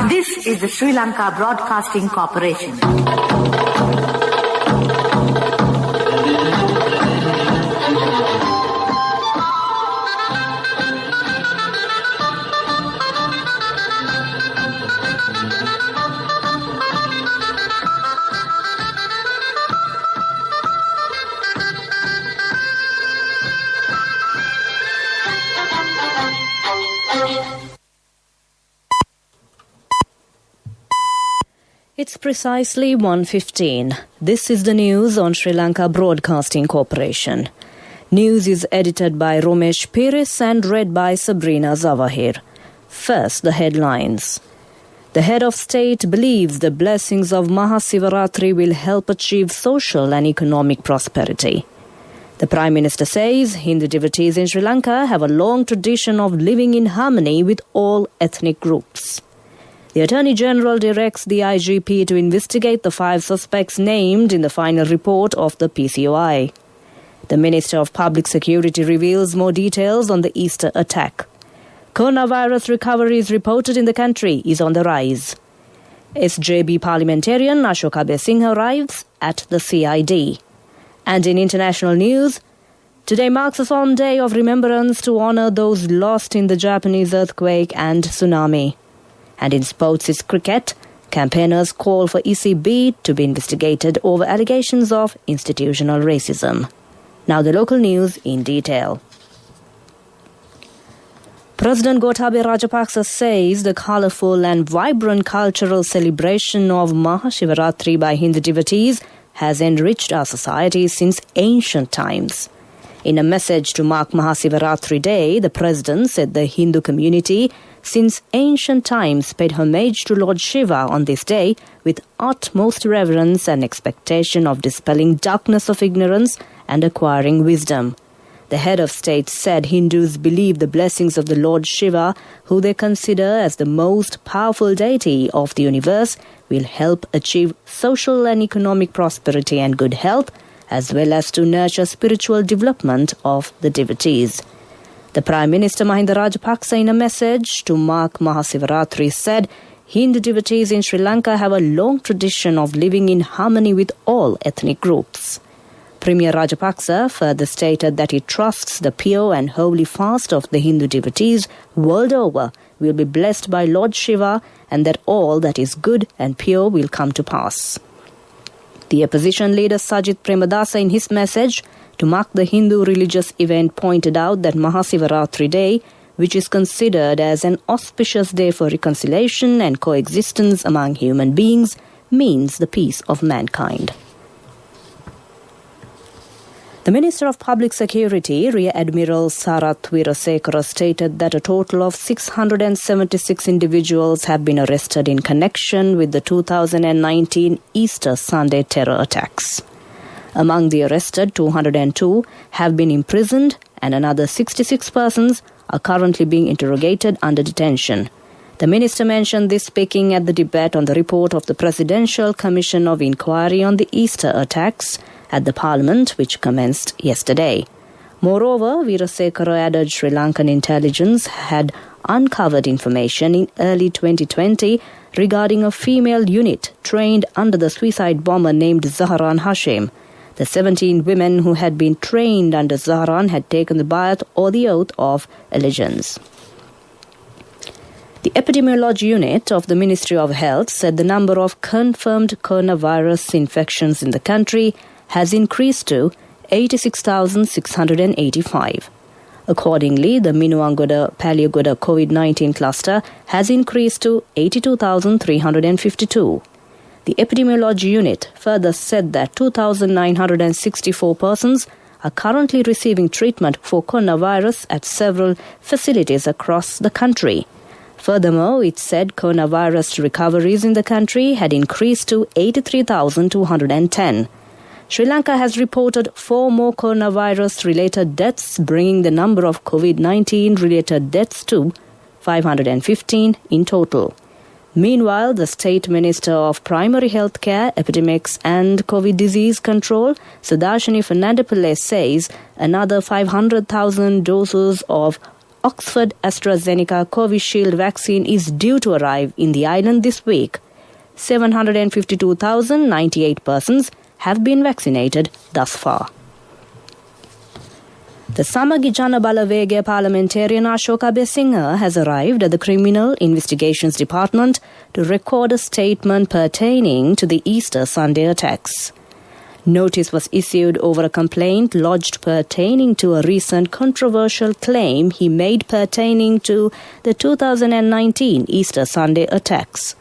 This is the Sri Lanka Broadcasting Corporation. It's precisely 1:15. This is the news on Sri Lanka Broadcasting Corporation. News is edited by Romesh Piris and read by Sabrina Zawahir. First, the headlines. The head of state believes the blessings of Mahasivaratri will help achieve social and economic prosperity. The Prime Minister says Hindu devotees in Sri Lanka have a long tradition of living in harmony with all ethnic groups. The Attorney General directs the IGP to investigate the 5 suspects named in the final report of the PCOI. The Minister of Public Security reveals more details on the Easter attack. Coronavirus recoveries reported in the country is on the rise. SJB parliamentarian Ashok Abesinghe arrives at the CID. And in international news, today marks a solemn day of remembrance to honor those lost in the Japanese earthquake and tsunami. And in sports is cricket, campaigners call for ECB to be investigated over allegations of institutional racism. Now the local news in detail. President Gotabaya Rajapaksa says the colourful and vibrant cultural celebration of Mahashivaratri by Hindu devotees has enriched our society since ancient times. In a message to mark Mahasivaratri Day, the President said the Hindu community since ancient times paid homage to Lord Shiva on this day with utmost reverence and expectation of dispelling darkness of ignorance and acquiring wisdom. The head of state said Hindus believe the blessings of the Lord Shiva, who they consider as the most powerful deity of the universe, will help achieve social and economic prosperity and good health, as well as to nurture spiritual development of the devotees. The Prime Minister Mahinda Rajapaksa, in a message to mark Mahasivaratri, said Hindu devotees in Sri Lanka have a long tradition of living in harmony with all ethnic groups. Premier Rajapaksa further stated that he trusts the pure and holy fast of the Hindu devotees world over will be blessed by Lord Shiva and that all that is good and pure will come to pass. The opposition leader Sajith Premadasa, in his message to mark the Hindu religious event, pointed out that Mahasivaratri Day, which is considered as an auspicious day for reconciliation and coexistence among human beings, means the peace of mankind. The Minister of Public Security, Rear Admiral Sarath Weerasekara, stated that a total of 676 individuals have been arrested in connection with the 2019 Easter Sunday terror attacks. Among the arrested, 202 have been imprisoned and another 66 persons are currently being interrogated under detention. The minister mentioned this speaking at the debate on the report of the Presidential Commission of Inquiry on the Easter attacks at the Parliament, which commenced yesterday. Moreover, Weerasekara added Sri Lankan intelligence had uncovered information in early 2020 regarding a female unit trained under the suicide bomber named Zahran Hashim. The 17 women who had been trained under Zahran had taken the bayat or the oath of allegiance. The Epidemiology Unit of the Ministry of Health said the number of confirmed coronavirus infections in the country has increased to 86,685. Accordingly, the Minuangoda-Palyagoda COVID-19 cluster has increased to 82,352. The Epidemiology Unit further said that 2,964 persons are currently receiving treatment for coronavirus at several facilities across the country. Furthermore, it said coronavirus recoveries in the country had increased to 83,210. Sri Lanka has reported 4 more coronavirus-related deaths, bringing the number of COVID-19-related deaths to 515 in total. Meanwhile, the State Minister of Primary Healthcare, Epidemics and COVID Disease Control, Sudarshini Fernandapillai, says another 500,000 doses of Oxford AstraZeneca Covishield vaccine is due to arrive in the island this week. 752,098 persons have been vaccinated thus far. The Samagi Jana Balavege parliamentarian Ashoka Besingha has arrived at the Criminal Investigations Department to record a statement pertaining to the Easter Sunday attacks. Notice was issued over a complaint lodged pertaining to a recent controversial claim he made pertaining to the 2019 Easter Sunday attacks.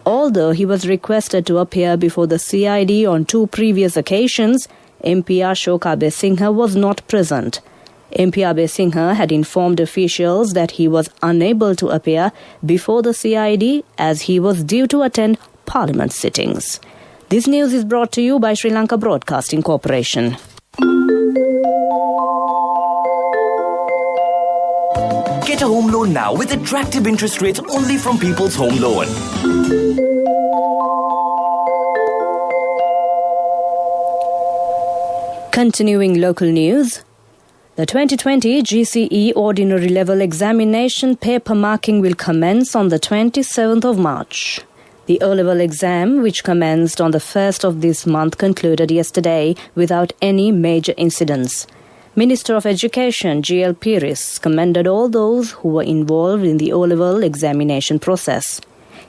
Although he was requested to appear before the CID on 2 previous occasions, MP Ashoka Besingha was not present. MP Besingha had informed officials that he was unable to appear before the CID as he was due to attend Parliament sittings. This news is brought to you by Sri Lanka Broadcasting Corporation. Get a home loan now with attractive interest rates only from People's Home Loan. Continuing local news, the 2020 GCE Ordinary Level Examination paper marking will commence on the 27th of March. The O-level exam, which commenced on the 1st of this month, concluded yesterday without any major incidents. Minister of Education G.L. Piris commended all those who were involved in the O-level examination process.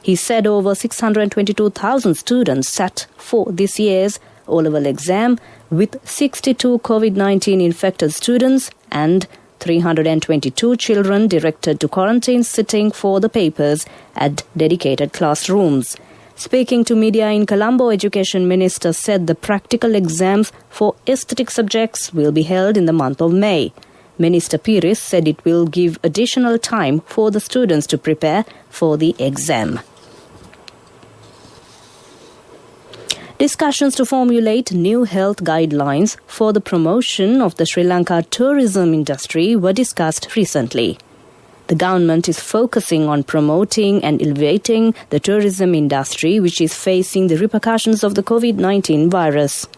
He said over 622,000 students sat for this year's O-level exam, with 62 COVID-19 infected students and 322 children directed to quarantine sitting for the papers at dedicated classrooms. Speaking to media in Colombo, Education Minister said the practical exams for aesthetic subjects will be held in the month of May. Minister Piris said it will give additional time for the students to prepare for the exam. Discussions to formulate new health guidelines for the promotion of the Sri Lanka tourism industry were discussed recently. The government is focusing on promoting and elevating the tourism industry, which is facing the repercussions of the COVID-19 virus.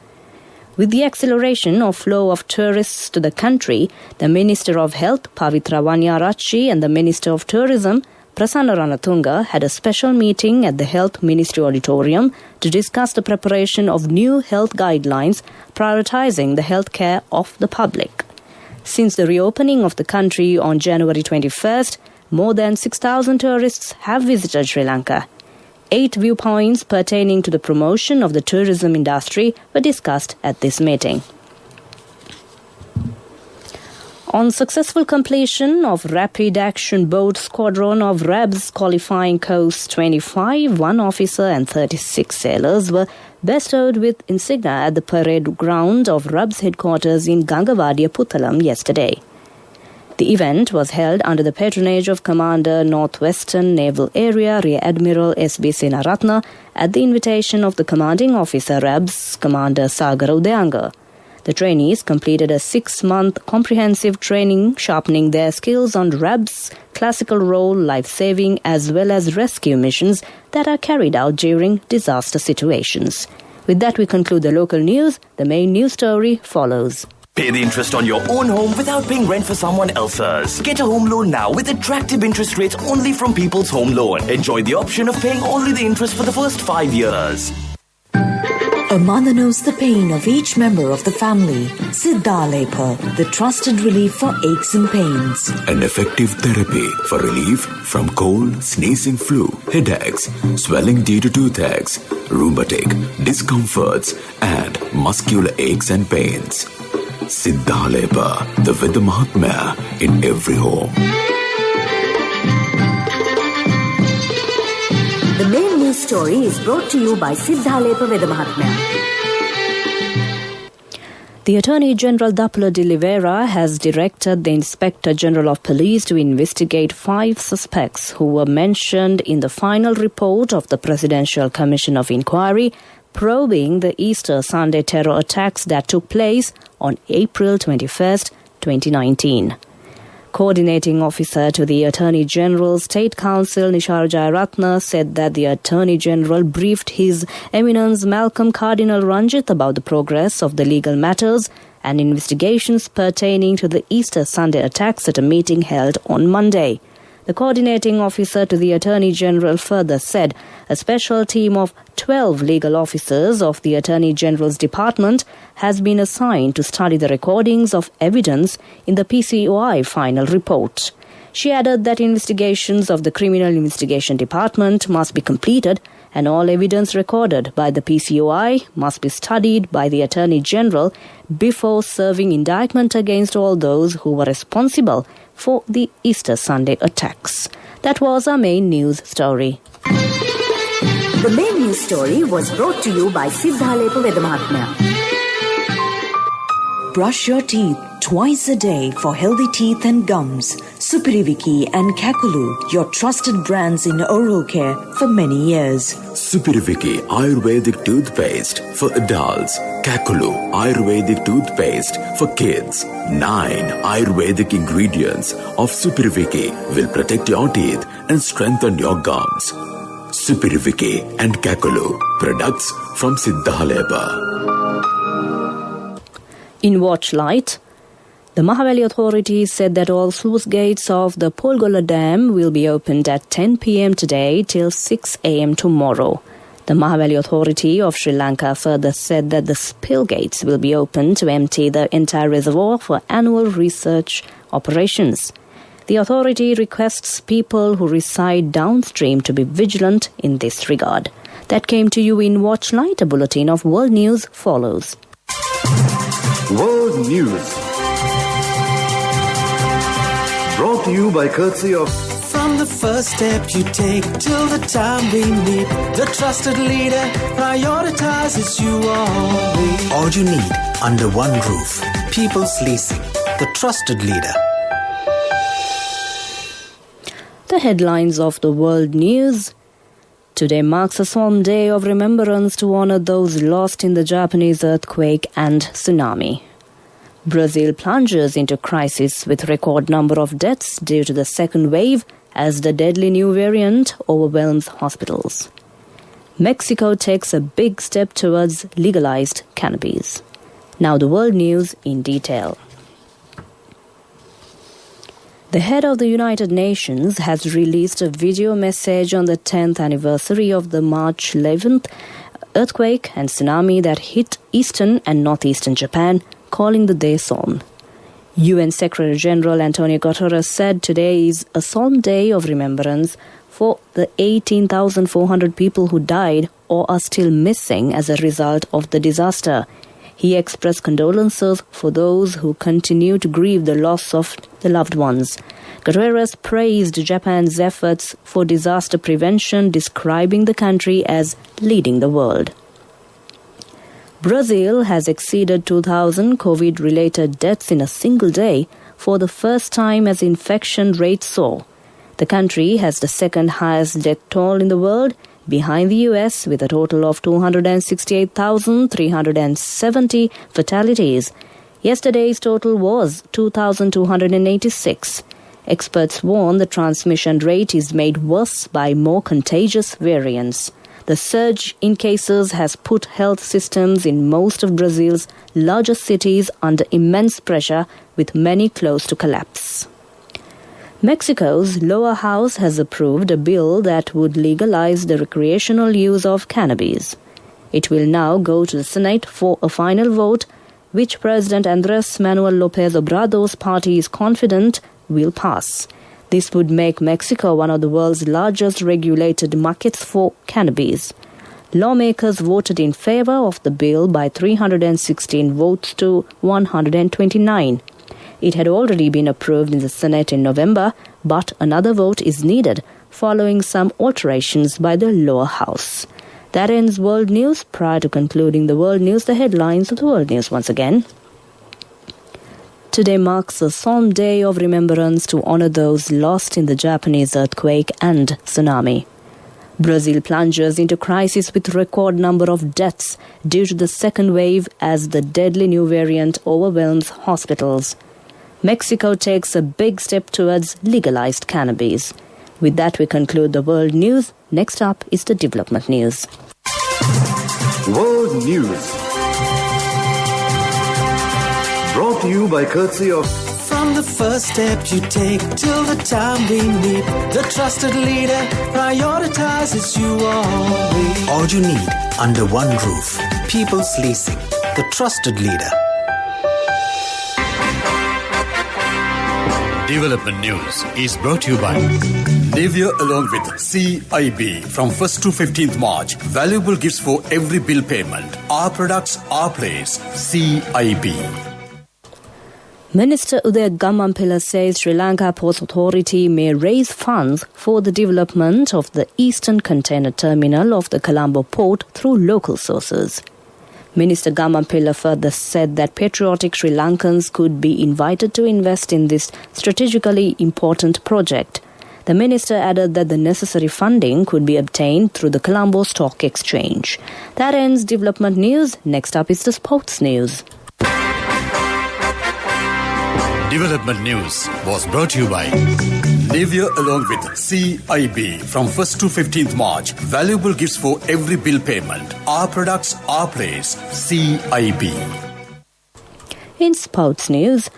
With the acceleration of flow of tourists to the country, the Minister of Health, Pavitra Wanyarachi, and the Minister of Tourism, Prasanna Ranatunga, had a special meeting at the Health Ministry Auditorium to discuss the preparation of new health guidelines prioritizing the health care of the public. Since the reopening of the country on January 21st, more than 6,000 tourists have visited Sri Lanka. 8 viewpoints pertaining to the promotion of the tourism industry were discussed at this meeting. On successful completion of Rapid Action Boat Squadron of RABS qualifying Coast 25, 1 officer and 36 sailors were bestowed with insignia at the parade ground of RABS headquarters in Gangavadia, Puttalam yesterday. The event was held under the patronage of Commander Northwestern Naval Area Rear Admiral SLBC Naratna at the invitation of the commanding officer RABS, Commander Sagar Udayanga. The trainees completed a 6-month comprehensive training sharpening their skills on RABS, classical role, life-saving as well as rescue missions that are carried out during disaster situations. With that, we conclude the local news. The main news story follows. Pay the interest on your own home without paying rent for someone else's. Get a home loan now with attractive interest rates only from People's Home Loan. Enjoy the option of paying only the interest for the first 5 years. A mother knows the pain of each member of the family. Siddhalepa, the trusted relief for aches and pains. An effective therapy for relief from cold, sneezing, flu, headaches, swelling due to toothaches, rheumatic, discomforts, and muscular aches and pains. Siddhalepa, the Veda Mahatmya in every home. The main news story is brought to you by Siddhalepa Veda Mahatmya. The Attorney General Dapula de Oliveira has directed the Inspector General of Police to investigate 5 suspects who were mentioned in the final report of the Presidential Commission of Inquiry probing the Easter Sunday terror attacks that took place on April 21st, 2019. Coordinating officer to the Attorney General State Counsel Nishar Jayaratna said that the Attorney General briefed His Eminence Malcolm Cardinal Ranjit about the progress of the legal matters and investigations pertaining to the Easter Sunday attacks at a meeting held on Monday. The coordinating officer to the Attorney General further said a special team of 12 legal officers of the Attorney General's Department has been assigned to study the recordings of evidence in the PCOI final report. She added that investigations of the Criminal Investigation Department must be completed and all evidence recorded by the PCOI must be studied by the Attorney General before serving indictment against all those who were responsible for the Easter Sunday attacks. That was our main news story. The main news story was brought to you by Siddhalepa Vedamahatmya. Brush your teeth twice a day for healthy teeth and gums. Supiriviki and Kakulu, your trusted brands in oral care for many years. Supiriviki Ayurvedic toothpaste for adults. Kakulu Ayurvedic toothpaste for kids. 9 Ayurvedic ingredients of Supiriviki will protect your teeth and strengthen your gums. Supiriviki and Kakulu, products from Siddhalepa. In Watchlight, the Mahaveli authorities said that all sluice gates of the Polgola Dam will be opened at 10 p.m. today till 6 a.m. tomorrow. The Mahaveli Authority of Sri Lanka further said that the spill gates will be opened to empty the entire reservoir for annual research operations. The authority requests people who reside downstream to be vigilant in this regard. That came to you in Watchlight. A bulletin of world news follows. World News, brought to you by courtesy of... From the first step you take till the time we meet, the trusted leader prioritizes you always. All you need under one roof. People's Leasing, the trusted leader. The headlines of the world news. Today marks a solemn day of remembrance to honor those lost in the Japanese earthquake and tsunami. Brazil plunges into crisis with record number of deaths due to the second wave as the deadly new variant overwhelms hospitals. Mexico takes a big step towards legalized cannabis. Now the world news in detail. The head of the United Nations has released a video message on the 10th anniversary of the March 11th earthquake and tsunami that hit eastern and northeastern Japan, calling the day solemn. UN Secretary General Antonio Guterres said today is a solemn day of remembrance for the 18,400 people who died or are still missing as a result of the disaster. He expressed condolences for those who continue to grieve the loss of the loved ones. Guterres praised Japan's efforts for disaster prevention, describing the country as leading the world. Brazil has exceeded 2,000 COVID-related deaths in a single day for the first time as infection rates soar. The country has the second highest death toll in the world, behind the US, with a total of 268,370 fatalities. Yesterday's total was 2,286. Experts warn the transmission rate is made worse by more contagious variants. The surge in cases has put health systems in most of Brazil's largest cities under immense pressure, with many close to collapse. Mexico's lower house has approved a bill that would legalize the recreational use of cannabis. It will now go to the Senate for a final vote, which President Andrés Manuel López Obrador's party is confident will pass. This would make Mexico one of the world's largest regulated markets for cannabis. Lawmakers voted in favor of the bill by 316 votes to 129. It had already been approved in the Senate in November, but another vote is needed following some alterations by the lower house. That ends World News. Prior to concluding the World News, the headlines of the World News once again. Today marks a solemn day of remembrance to honor those lost in the Japanese earthquake and tsunami. Brazil plunges into crisis with record number of deaths due to the second wave as the deadly new variant overwhelms hospitals. Mexico takes a big step towards legalized cannabis. With that, we conclude the World News. Next up is the Development News. World News, you by courtesy of... From the first step you take till the time we meet, the trusted leader prioritizes you always. All you need under one roof. People's Leasing, the trusted leader. Development News is brought to you by Nivea along with CIB from 1st to 15th March. Valuable gifts for every bill payment. Our products, our place. CIB. Minister Udaya Gammanpilla says Sri Lanka Ports Authority may raise funds for the development of the eastern container terminal of the Colombo port through local sources. Minister Gammanpilla further said that patriotic Sri Lankans could be invited to invest in this strategically important project. The minister added that the necessary funding could be obtained through the Colombo Stock Exchange. That ends development news. Next up is the sports news. Development News was brought to you by Nivea along with CIB from 1st to 15th March. Valuable gifts for every bill payment. Our products, our place. CIB. In sports news,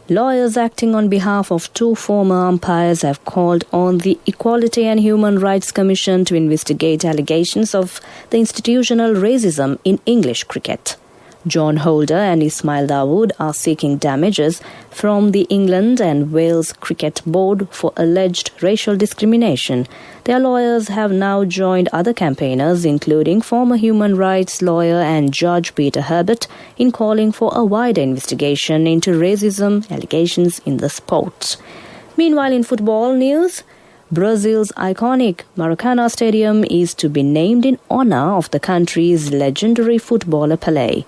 lawyers acting on behalf of two former umpires have called on the Equality and Human Rights Commission to investigate allegations of the institutional racism in English cricket. John Holder and Ismail Dawood are seeking damages from the England and Wales Cricket Board for alleged racial discrimination. Their lawyers have now joined other campaigners, including former human rights lawyer and Judge Peter Herbert, in calling for a wider investigation into racism allegations in the sport. Meanwhile, in football news, Brazil's iconic Maracanã Stadium is to be named in honor of the country's legendary footballer Pelé.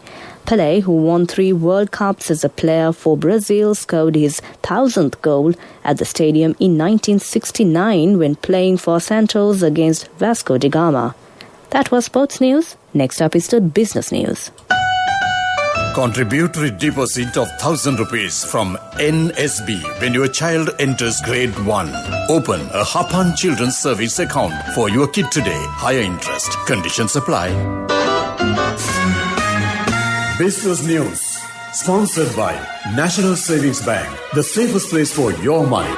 Pelé, who won 3 World Cups as a player for Brazil, scored his 1,000th goal at the stadium in 1969 when playing for Santos against Vasco da Gama. That was sports news. Next up is the business news. Contributory deposit of 1,000 rupees from NSB when your child enters grade 1. Open a Hapan Children's Service account for your kid today. Higher interest. Conditions apply. Business News, sponsored by National Savings Bank, the safest place for your money.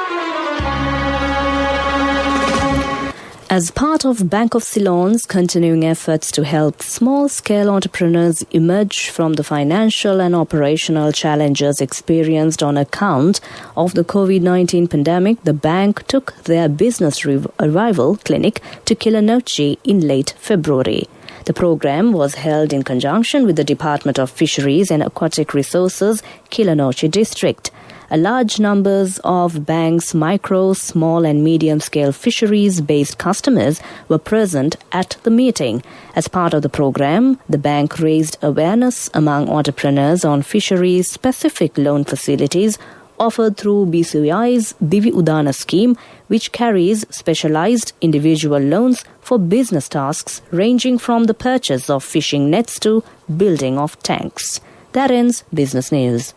As part of Bank of Ceylon's continuing efforts to help small-scale entrepreneurs emerge from the financial and operational challenges experienced on account of the COVID-19 pandemic, the bank took their business revival clinic to Kilinochchi in late February. The program was held in conjunction with the Department of Fisheries and Aquatic Resources, Kilinochchi District. A large numbers of bank's micro, small and medium-scale fisheries-based customers were present at the meeting. As part of the program, the bank raised awareness among entrepreneurs on fisheries-specific loan facilities offered through BCI's Divi Udana scheme, which carries specialized individual loans for business tasks ranging from the purchase of fishing nets to building of tanks. That ends business news.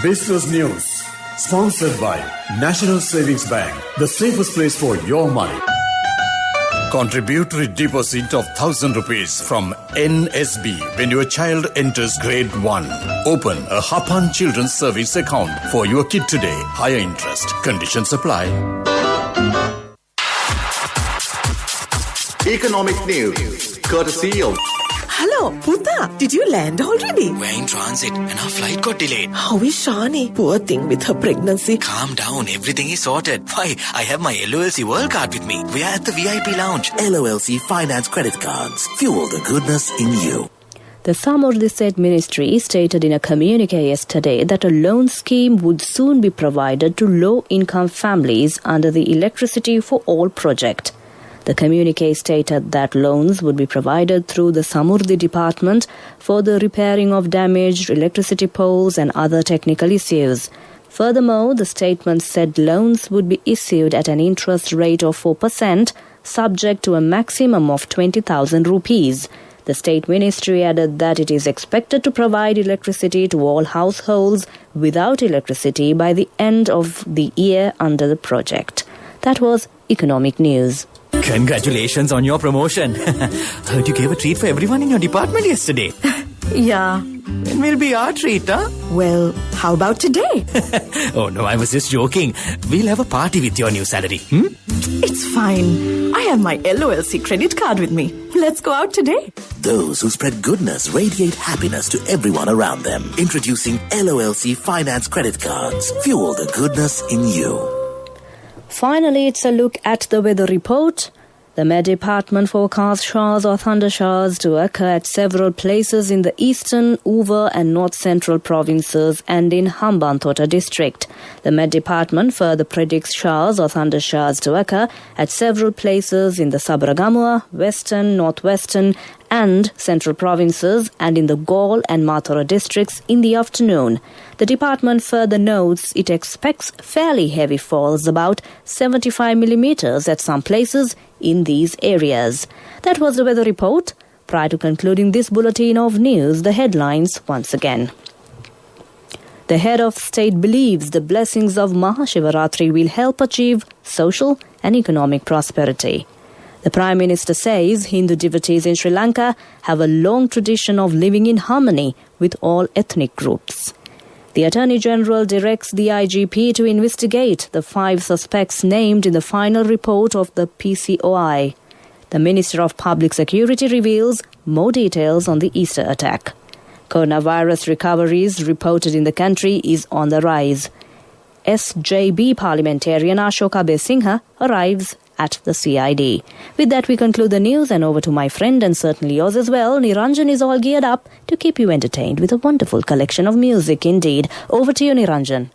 Business News, sponsored by National Savings Bank, the safest place for your money. Contributory deposit of 1,000 rupees from NSB when your child enters grade 1. Open a Hapan Children's Service account for your kid today. Higher interest. Conditions apply. Economic News, courtesy of... Hello, Puta. Did you land already? We're in transit and our flight got delayed. How is Shani? Poor thing with her pregnancy. Calm down. Everything is sorted. Why, I have my LOLC World Card with me. We are at the VIP lounge. LOLC Finance Credit Cards. Fuel the goodness in you. The Samurdi State Ministry stated in a communique yesterday that a loan scheme would soon be provided to low-income families under the Electricity for All project. The communique stated that loans would be provided through the Samurdi department for the repairing of damaged electricity poles and other technical issues. Furthermore, the statement said loans would be issued at an interest rate of 4%, subject to a maximum of 20,000 rupees. The State Ministry added that it is expected to provide electricity to all households without electricity by the end of the year under the project. That was Economic News. Congratulations on your promotion. Heard you gave a treat for everyone in your department yesterday. Yeah, When will be our treat, huh? Well, how about today? Oh no, I was just joking. We'll have a party with your new salary. It's fine. I have my LOLC credit card with me. Let's go out today. Those who spread goodness radiate happiness to everyone around them. Introducing LOLC Finance Credit Cards. Fuel the goodness in you. Finally, it's a look at the weather report. The Met Department forecasts showers or thunder showers to occur at several places in the eastern, Uva and north central provinces and in Hambantota district. The Met Department further predicts showers or thunder showers to occur at several places in the Sabragamua, western, northwestern and central provinces and in the Gaul and Mathura districts in the afternoon. The department further notes it expects fairly heavy falls, about 75 millimeters at some places in these areas. That was the weather report. Prior to concluding this bulletin of news, the headlines once again. The head of state believes the blessings of Mahashivaratri will help achieve social and economic prosperity. The Prime Minister says Hindu devotees in Sri Lanka have a long tradition of living in harmony with all ethnic groups. The Attorney General directs the IGP to investigate the 5 suspects named in the final report of the PCOI. The Minister of Public Security reveals more details on the Easter attack. Coronavirus recoveries reported in the country is on the rise. SJB parliamentarian Ashoka Besingha arrives at the CID. With that, we conclude the news, and over to my friend and certainly yours as well. Niranjan is all geared up to keep you entertained with a wonderful collection of music indeed. Over to you, Niranjan.